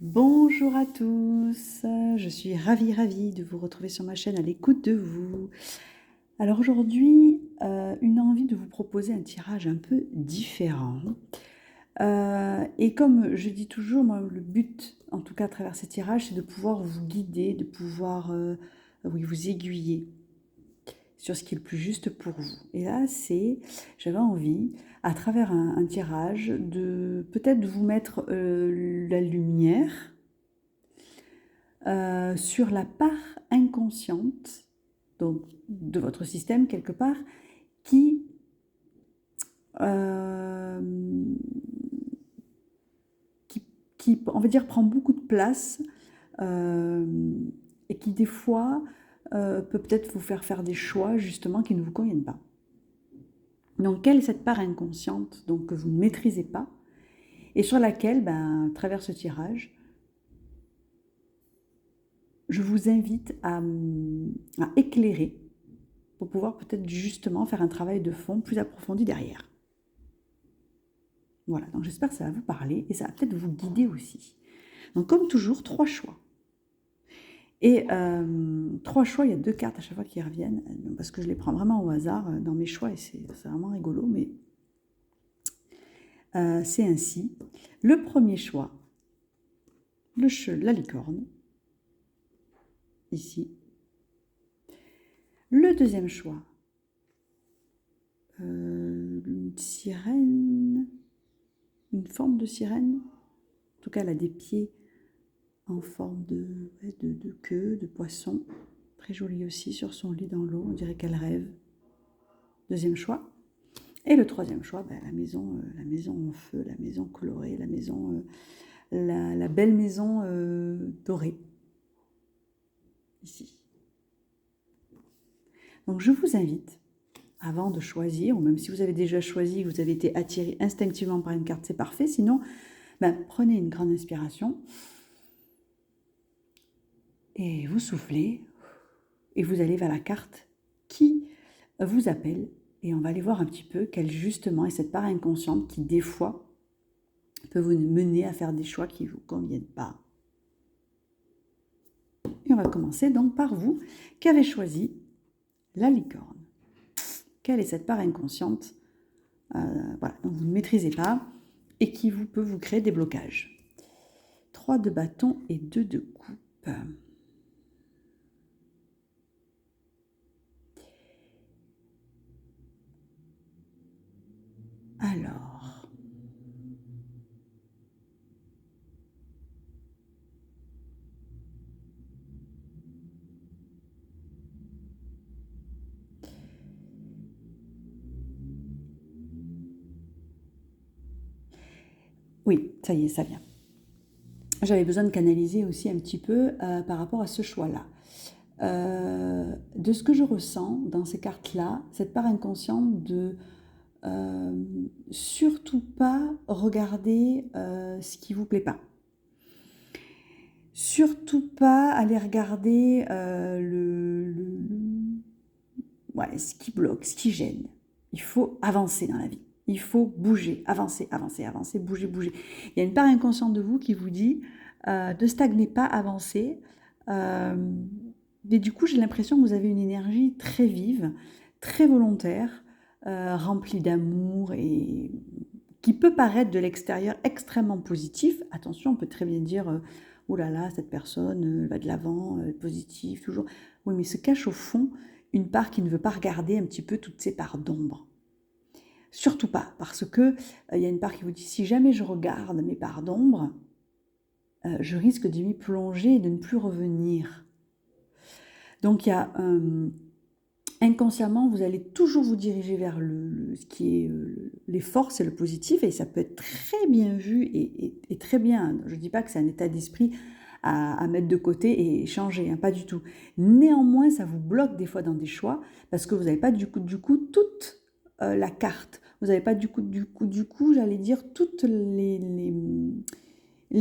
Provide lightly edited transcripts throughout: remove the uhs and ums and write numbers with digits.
Bonjour à tous, je suis ravie de vous retrouver sur ma chaîne à l'écoute de vous. Alors aujourd'hui, une envie de vous proposer un tirage un peu différent. Et comme je dis toujours, moi le but, en tout cas à travers ces tirages, c'est de pouvoir vous guider, de pouvoir oui, vous aiguiller sur ce qui est le plus juste pour vous. Et là, j'avais envie, à travers un tirage, de peut-être vous mettre la lumière sur la part inconsciente donc, de votre système quelque part qui, euh, qui, on va dire, prend beaucoup de place euh, et qui des fois peut peut-être vous faire des choix justement qui ne vous conviennent pas. Donc quelle est cette part inconsciente donc, que vous ne maîtrisez pas et sur laquelle, à travers ce tirage, je vous invite à éclairer pour pouvoir peut-être justement faire un travail de fond plus approfondi derrière. Voilà, donc j'espère que ça va vous parler et ça va peut-être vous guider aussi. Donc comme toujours, 3 choix. Et 3 choix, il y a 2 cartes à chaque fois qui reviennent, parce que je les prends vraiment au hasard dans mes choix et c'est vraiment rigolo, mais c'est ainsi. Le premier choix, la licorne, ici. Le deuxième choix, une sirène, une forme de sirène. En tout cas, elle a des pieds en forme de queue, de poisson. Très jolie aussi sur son lit dans l'eau, on dirait qu'elle rêve. Deuxième choix. Et le troisième choix, la maison en feu, la maison colorée, la maison, la belle maison dorée, ici. Donc je vous invite, avant de choisir, ou même si vous avez déjà choisi, que vous avez été attiré instinctivement par une carte, c'est parfait. Sinon, prenez une grande inspiration et vous soufflez et vous allez vers la carte qui vous appelle et on va aller voir un petit peu quelle justement est cette part inconsciente qui des fois peut vous mener à faire des choix qui ne vous conviennent pas. Et on va commencer donc par vous qui avez choisi la licorne. Quelle est cette part inconsciente dont vous ne maîtrisez pas et qui peut vous créer des blocages. 3 de bâton et 2 de coupe. Alors, oui, ça y est, ça vient. J'avais besoin de canaliser aussi un petit peu par rapport à ce choix-là. De ce que je ressens dans ces cartes-là, cette part inconsciente de surtout pas regarder ce qui vous plaît pas. Surtout pas aller regarder ce qui bloque, ce qui gêne. Il faut avancer dans la vie. Il faut bouger, avancer, bouger. Il y a une part inconsciente de vous qui vous dit ne stagnez pas, avancez. Mais du coup, j'ai l'impression que vous avez une énergie très vive, très volontaire, remplie d'amour et qui peut paraître de l'extérieur extrêmement positif. Attention, on peut très bien dire oh là là, cette personne va de l'avant, positive, toujours. Oui, mais se cache au fond une part qui ne veut pas regarder un petit peu toutes ces parts d'ombre. Surtout pas, parce que y a une part qui vous dit si jamais je regarde mes parts d'ombre, je risque de m'y plonger et de ne plus revenir. Donc il y a inconsciemment, vous allez toujours vous diriger vers ce qui est les forces et le positif, et ça peut être très bien vu et très bien. Je ne dis pas que c'est un état d'esprit à mettre de côté et changer, pas du tout. Néanmoins, ça vous bloque des fois dans des choix parce que vous n'avez pas du coup toute la carte. Vous n'avez pas du coup, j'allais dire toutes les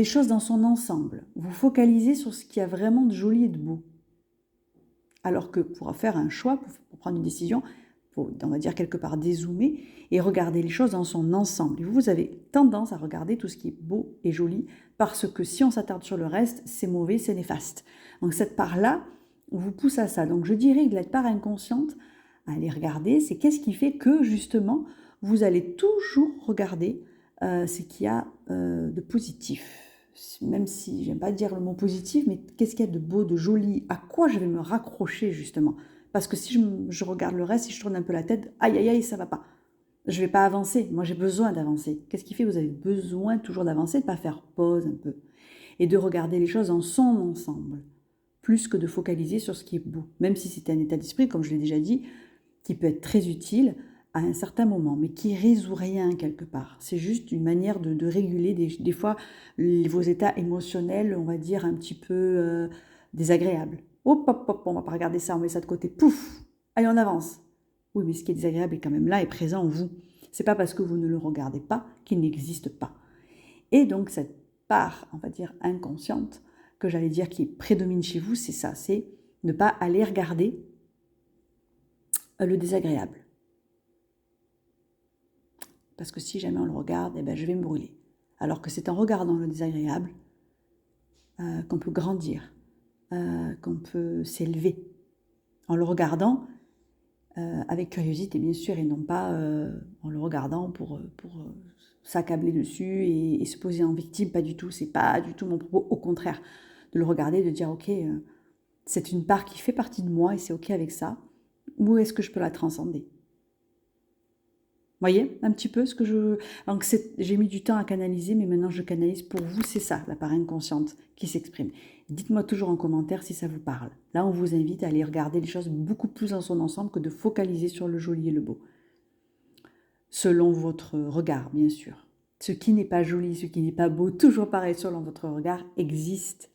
choses dans son ensemble. Vous focalisez sur ce qu'il y a vraiment de joli et de beau. Alors que pour faire un choix, pour prendre une décision, faut, on va dire quelque part dézoomer et regarder les choses dans son ensemble. Et vous avez tendance à regarder tout ce qui est beau et joli, parce que si on s'attarde sur le reste, c'est mauvais, c'est néfaste. Donc cette part-là vous pousse à ça. Donc je dirais que la part inconsciente à aller regarder, c'est qu'est-ce qui fait que justement, vous allez toujours regarder ce qu'il y a de positif. Même si j'aime pas dire le mot positif, mais qu'est-ce qu'il y a de beau, de joli, à quoi je vais me raccrocher justement. Parce que si je regarde le reste, si je tourne un peu la tête, aïe aïe aïe, ça va pas. Je vais pas avancer, moi j'ai besoin d'avancer. Qu'est-ce qui fait que vous avez besoin toujours d'avancer, de pas faire pause un peu et de regarder les choses en son ensemble, plus que de focaliser sur ce qui est beau. Même si c'est un état d'esprit, comme je l'ai déjà dit, qui peut être très utile à un certain moment, mais qui résout rien quelque part. C'est juste une manière de réguler des fois vos états émotionnels, on va dire, un petit peu désagréables. Hop, hop, hop, on va pas regarder ça, on met ça de côté, pouf, allez, on avance. Oui, mais ce qui est désagréable est quand même là et présent en vous. C'est pas parce que vous ne le regardez pas qu'il n'existe pas. Et donc, cette part, on va dire, inconsciente, que j'allais dire qui prédomine chez vous, c'est ça, c'est ne pas aller regarder le désagréable. Parce que si jamais on le regarde, eh ben, je vais me brûler. Alors que c'est en regardant le désagréable qu'on peut grandir, qu'on peut s'élever. En le regardant avec curiosité, bien sûr, et non pas en le regardant pour s'accabler dessus et se poser en victime. Pas du tout, c'est pas du tout mon propos. Au contraire, de le regarder, de dire, ok, c'est une part qui fait partie de moi et c'est ok avec ça. Où est-ce que je peux la transcender ? Voyez un petit peu ce que je... Donc j'ai mis du temps à canaliser, mais maintenant je canalise pour vous, c'est ça, la part inconsciente qui s'exprime. Dites-moi toujours en commentaire si ça vous parle. Là, on vous invite à aller regarder les choses beaucoup plus dans son ensemble que de focaliser sur le joli et le beau. Selon votre regard, bien sûr. Ce qui n'est pas joli, ce qui n'est pas beau, toujours pareil, selon votre regard, existe.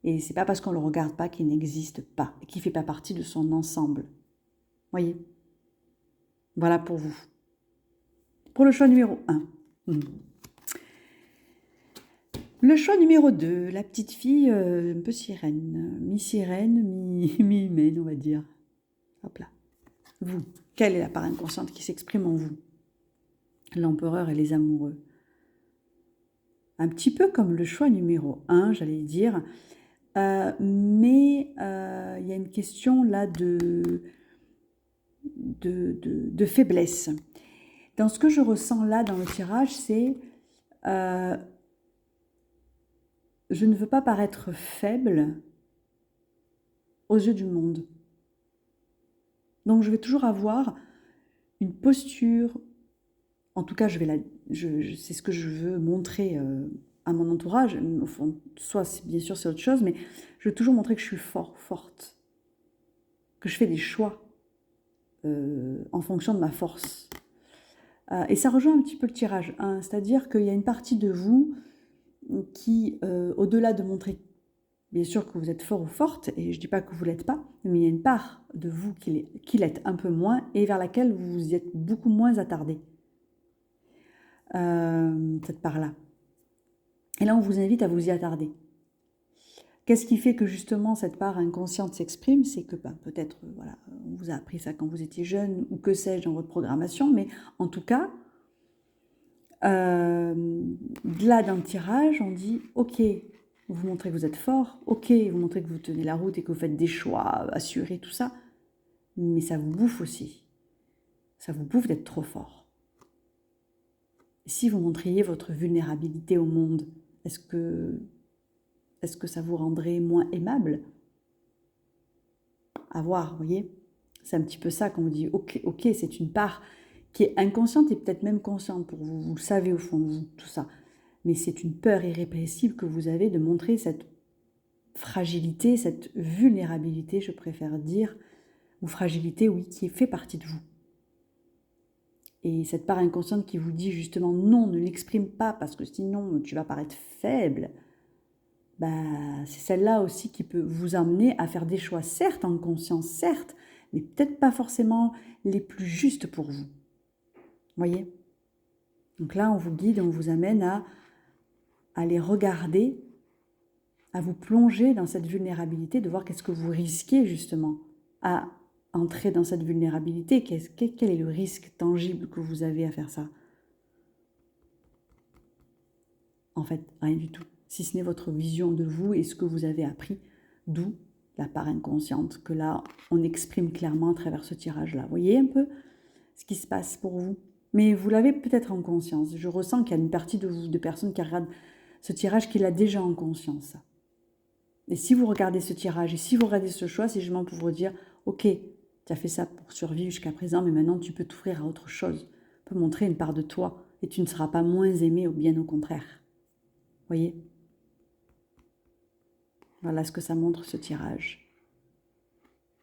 Et c'est pas parce qu'on ne le regarde pas qu'il n'existe pas, et qu'il ne fait pas partie de son ensemble. Voyez ? Voilà pour vous. Pour le choix numéro 1. Le choix numéro 2, la petite fille un peu sirène, mi-sirène, mi-humaine, on va dire. Hop là. Vous, quelle est la part inconsciente qui s'exprime en vous ? L'empereur et les amoureux. Un petit peu comme le choix numéro 1, j'allais dire. Mais il y a une question là de faiblesse. Dans ce que je ressens là dans le tirage, c'est je ne veux pas paraître faible aux yeux du monde. Donc je vais toujours avoir une posture, en tout cas c'est ce que je veux montrer à mon entourage, au fond, soit bien sûr c'est autre chose, mais je veux toujours montrer que je suis forte, que je fais des choix en fonction de ma force. Et ça rejoint un petit peu le tirage 1, c'est-à-dire qu'il y a une partie de vous qui, au-delà de montrer bien sûr que vous êtes fort ou forte, et je ne dis pas que vous ne l'êtes pas, mais il y a une part de vous qui l'êtes un peu moins et vers laquelle vous vous y êtes beaucoup moins attardé. Cette part-là. Et là, on vous invite à vous y attarder. Qu'est-ce qui fait que justement cette part inconsciente s'exprime ? C'est que peut-être, voilà, on vous a appris ça quand vous étiez jeune, ou que sais-je dans votre programmation, mais en tout cas, là, dans le tirage, on dit, ok, vous montrez que vous êtes fort, ok, vous montrez que vous tenez la route et que vous faites des choix assurés, tout ça, mais ça vous bouffe aussi. Ça vous bouffe d'être trop fort. Si vous montriez votre vulnérabilité au monde, est-ce que ça vous rendrait moins aimable ? À voir, vous voyez ? C'est un petit peu ça qu'on vous dit, ok, c'est une part qui est inconsciente et peut-être même consciente pour vous, vous le savez au fond de vous, tout ça. Mais c'est une peur irrépressible que vous avez de montrer cette fragilité, cette vulnérabilité, je préfère dire, ou fragilité, oui, qui fait partie de vous. Et cette part inconsciente qui vous dit justement non, ne l'exprime pas parce que sinon tu vas paraître faible, c'est celle-là aussi qui peut vous amener à faire des choix, certes en conscience, certes, mais peut-être pas forcément les plus justes pour vous. Voyez ? Donc là, on vous guide, on vous amène à les regarder, à vous plonger dans cette vulnérabilité, de voir qu'est-ce que vous risquez justement à entrer dans cette vulnérabilité? Quel est le risque tangible que vous avez à faire ça? En fait, rien du tout. Si ce n'est votre vision de vous et ce que vous avez appris, d'où la part inconsciente que là, on exprime clairement à travers ce tirage-là. Vous voyez un peu ce qui se passe pour vous? Mais vous l'avez peut-être en conscience. Je ressens qu'il y a une partie de vous, de personnes qui regardent ce tirage, qui l'a déjà en conscience. Et si vous regardez ce tirage et si vous regardez ce choix, c'est justement pour vous dire, ok, tu as fait ça pour survivre jusqu'à présent, mais maintenant tu peux t'ouvrir à autre chose. Tu peux montrer une part de toi et tu ne seras pas moins aimé, ou bien au contraire. Voyez? Voilà ce que ça montre, ce tirage.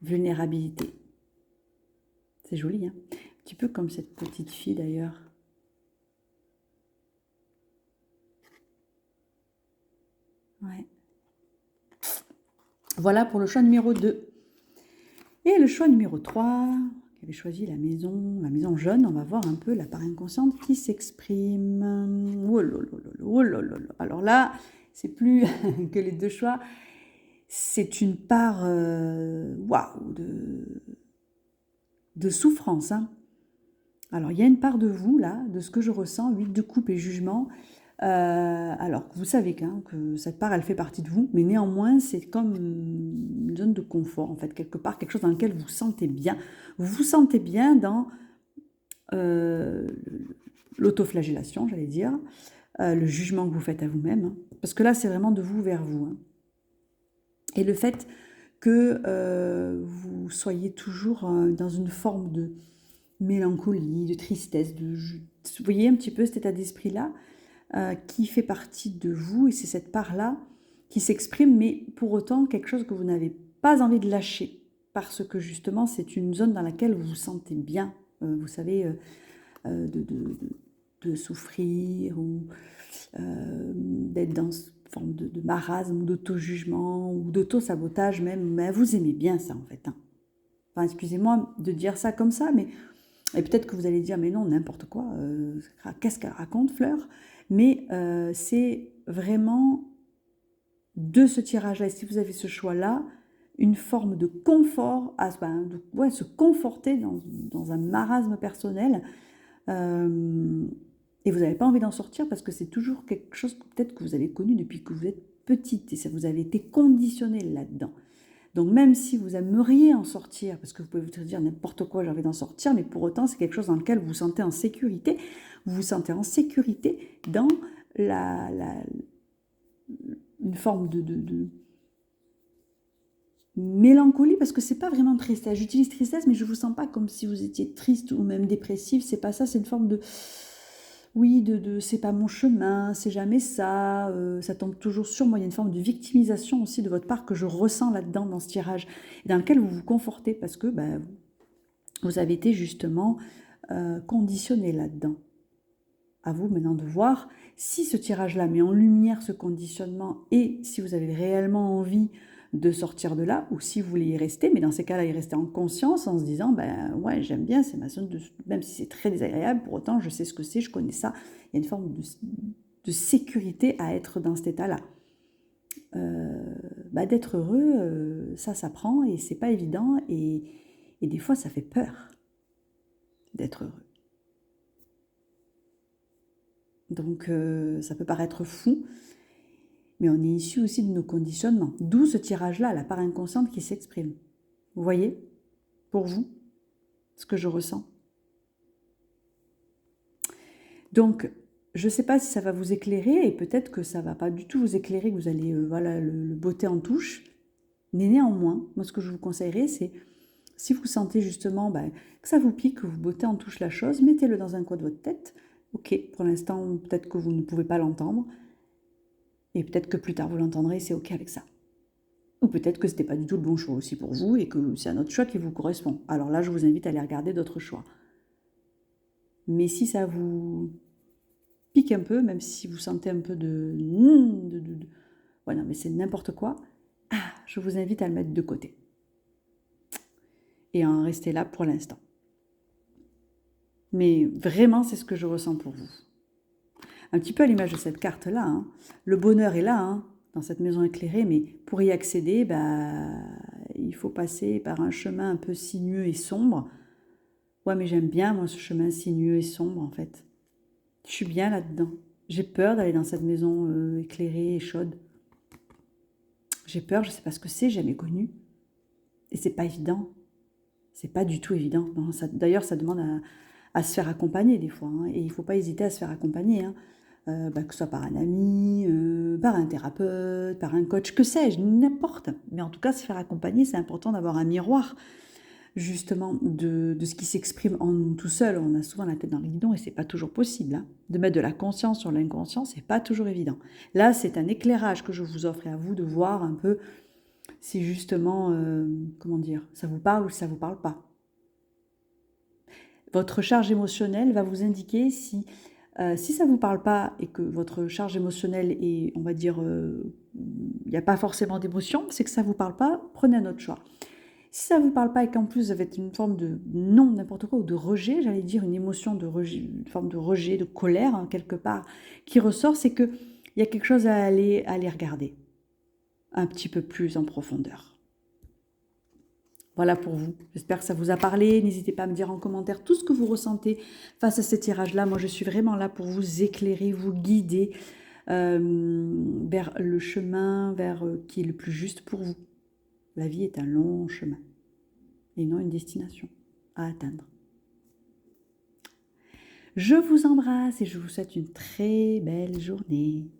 Vulnérabilité. C'est joli, hein? Un petit peu comme cette petite fille d'ailleurs. Ouais. Voilà pour le choix numéro 2. Et le choix numéro 3, qui avait choisi la maison jaune, on va voir un peu la part inconsciente qui s'exprime. Oh là là là là, oh là là là. Alors là, c'est plus que les deux choix, c'est une part waouh, de souffrance. Hein. Alors, il y a une part de vous, là, de ce que je ressens, 8 de coupe et jugement. Alors, vous savez que cette part, elle fait partie de vous, mais néanmoins, c'est comme une zone de confort, en fait, quelque part, quelque chose dans lequel vous vous sentez bien. Vous vous sentez bien dans l'autoflagellation, j'allais dire, le jugement que vous faites à vous-même, hein, parce que là, c'est vraiment de vous vers vous. Hein. Et le fait que vous soyez toujours dans une forme de mélancolie, de tristesse, vous voyez un petit peu cet état d'esprit-là qui fait partie de vous, et c'est cette part-là qui s'exprime, mais pour autant quelque chose que vous n'avez pas envie de lâcher, parce que justement c'est une zone dans laquelle vous vous sentez bien, vous savez, de souffrir, ou d'être dans une forme de marasme, ou d'auto-jugement, ou d'auto-sabotage même, mais vous aimez bien ça en fait. Hein. Enfin, excusez-moi de dire ça comme ça, mais et peut-être que vous allez dire, mais non, n'importe quoi, qu'est-ce qu'elle raconte, Fleur? Mais c'est vraiment de ce tirage-là, et si vous avez ce choix-là, une forme de confort, se conforter dans un marasme personnel, et vous n'avez pas envie d'en sortir parce que c'est toujours quelque chose peut-être que vous avez connu depuis que vous êtes petite, et ça vous avez été conditionné là-dedans. Donc même si vous aimeriez en sortir, parce que vous pouvez vous dire n'importe quoi, j'ai envie d'en sortir, mais pour autant c'est quelque chose dans lequel vous vous sentez en sécurité, vous vous sentez en sécurité dans une forme de mélancolie, parce que c'est pas vraiment tristesse, j'utilise tristesse, mais je vous sens pas comme si vous étiez triste ou même dépressif, c'est pas ça, c'est une forme de... Oui, c'est pas mon chemin, c'est jamais ça, ça tombe toujours sur moi. Il y a une forme de victimisation aussi de votre part que je ressens là-dedans, dans ce tirage, et dans lequel vous vous confortez parce que vous avez été justement conditionné là-dedans. À vous maintenant de voir si ce tirage-là met en lumière ce conditionnement et si vous avez réellement envie de sortir de là, ou si vous voulez y rester, mais dans ces cas-là, y rester en conscience, en se disant, ouais, j'aime bien, c'est ma zone de... Même si c'est très désagréable, pour autant, je sais ce que c'est, je connais ça. Il y a une forme de sécurité à être dans cet état-là. D'être heureux, ça s'apprend, et c'est pas évident, et des fois, ça fait peur d'être heureux. Donc, ça peut paraître fou, mais on est issu aussi de nos conditionnements. D'où ce tirage-là, la part inconsciente qui s'exprime. Vous voyez, pour vous, ce que je ressens. Donc, je ne sais pas si ça va vous éclairer, et peut-être que ça ne va pas du tout vous éclairer, que vous allez le botter en touche. Mais néanmoins, moi, ce que je vous conseillerais, c'est, si vous sentez justement que ça vous pique, que vous bottez en touche la chose, mettez-le dans un coin de votre tête. Ok, pour l'instant, peut-être que vous ne pouvez pas l'entendre. Et peut-être que plus tard vous l'entendrez, c'est ok avec ça. Ou peut-être que ce n'était pas du tout le bon choix aussi pour vous et que c'est un autre choix qui vous correspond. Alors là, je vous invite à aller regarder d'autres choix. Mais si ça vous pique un peu, même si vous sentez un peu ouais, non, mais c'est n'importe quoi, je vous invite à le mettre de côté. Et à en rester là pour l'instant. Mais vraiment, c'est ce que je ressens pour vous. Un petit peu à l'image de cette carte-là. Hein. Le bonheur est là, hein, dans cette maison éclairée, mais pour y accéder, il faut passer par un chemin un peu sinueux et sombre. Ouais, mais j'aime bien, moi, ce chemin sinueux et sombre, en fait. Je suis bien là-dedans. J'ai peur d'aller dans cette maison éclairée et chaude. J'ai peur, je ne sais pas ce que c'est, j'ai jamais connu. Et c'est pas évident. C'est pas du tout évident. D'ailleurs, ça demande à se faire accompagner des fois. Hein, et il ne faut pas hésiter à se faire accompagner. Hein. Que ce soit par un ami, par un thérapeute, par un coach, que sais-je, n'importe. Mais en tout cas, se faire accompagner, c'est important d'avoir un miroir, justement, de ce qui s'exprime en nous tout seul. On a souvent la tête dans le guidon et c'est pas toujours possible. Hein. De mettre de la conscience sur l'inconscient, c'est pas toujours évident. Là, c'est un éclairage que je vous offre et à vous de voir un peu si justement, comment dire, ça vous parle ou si ça vous parle pas. Votre charge émotionnelle va vous indiquer si ça ne vous parle pas et que votre charge émotionnelle est, on va dire, il n'y a pas forcément d'émotion, c'est que ça ne vous parle pas, prenez un autre choix. Si ça ne vous parle pas et qu'en plus vous avez une forme de non, n'importe quoi, ou de rejet, j'allais dire une émotion de rejet, une forme de rejet, de colère, hein, quelque part, qui ressort, c'est qu'il y a quelque chose à aller regarder un petit peu plus en profondeur. Voilà pour vous. J'espère que ça vous a parlé. N'hésitez pas à me dire en commentaire tout ce que vous ressentez face à ce tirage-là. Moi, je suis vraiment là pour vous éclairer, vous guider vers le chemin qui est le plus juste pour vous. La vie est un long chemin et non une destination à atteindre. Je vous embrasse et je vous souhaite une très belle journée.